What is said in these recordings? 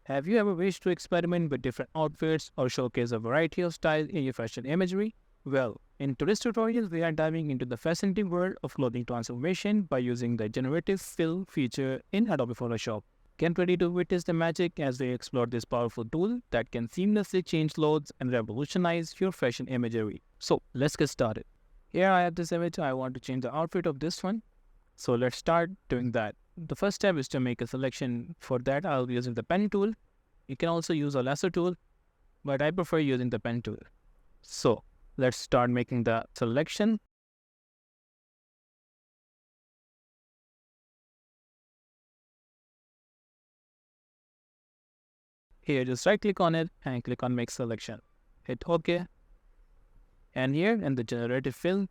Have you ever wished to experiment with different outfits or showcase a variety of styles in your fashion imagery? Well, in today's tutorial, we are diving into the fascinating world of clothing transformation by using the Generative Fill feature in Adobe Photoshop. Get ready to witness the magic as we explore this powerful tool that can seamlessly change clothes and revolutionize your fashion imagery. So, let's get started. Here I have this image. I want to change the outfit of this one. So let's start doing that. The first step is to make a selection. For that, I'll be using the pen tool. You can also use a lasso tool, but I prefer using the pen tool. So let's start making the selection. Here, just right click on it and click on make selection. Hit OK. And here in the generative fill,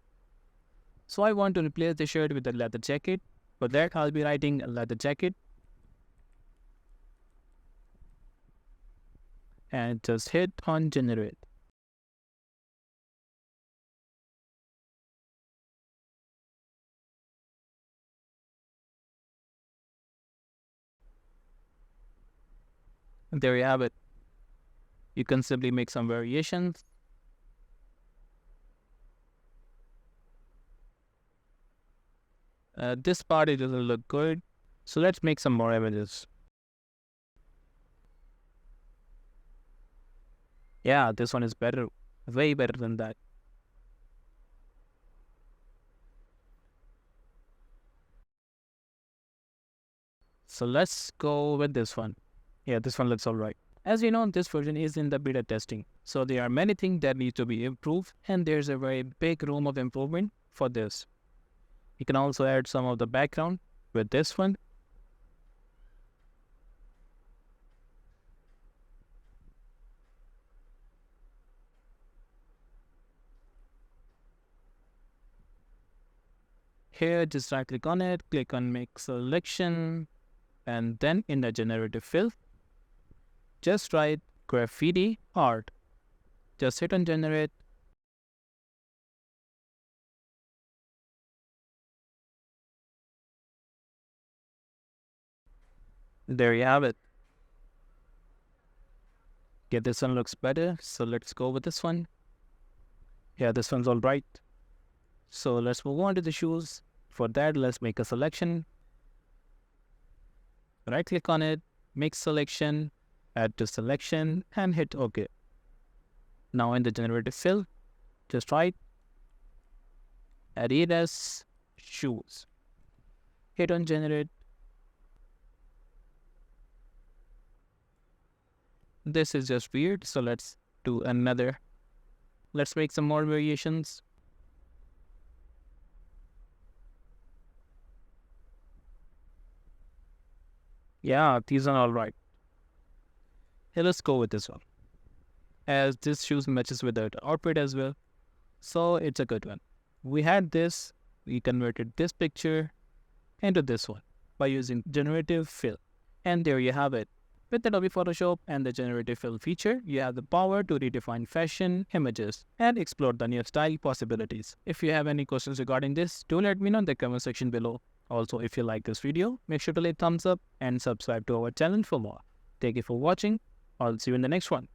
so I want to replace the shirt with a leather jacket. For that, I'll be writing a leather jacket. And just hit on generate. And there you have it. You can simply make some variations. This part, it doesn't look good. So let's make some more images. Yeah, this one is better. Way better than that. So let's go with this one. Yeah, this one looks alright. As you know, this version is in the beta testing. So there are many things that need to be improved, and there's a very big room of improvement for this. You can also add some of the background with this one. Here, just right click on it, click on make selection, and then in the generative fill, just write graffiti art. Just hit on generate. There you have it. Okay, this one looks better. So let's go with this one. Yeah, this one's all right. So let's move on to the shoes. For that, let's make a selection. Right click on it, make selection, add to selection, and hit OK. Now in the generative fill, just write Adidas shoes. Hit on generate. This is just weird, so let's do another. Let's make some more variations. Yeah, these are all right. Hey, let's go with this one. As this shoes matches with the outfit as well, so it's a good one. We had this, we converted this picture into this one by using generative fill. And there you have it. With Adobe Photoshop and the generative fill feature, you have the power to redefine fashion images and explore the new style possibilities. If you have any questions regarding this, do let me know in the comment section below. Also, if you like this video, make sure to leave thumbs up and subscribe to our channel for more. Thank you for watching. I'll see you in the next one.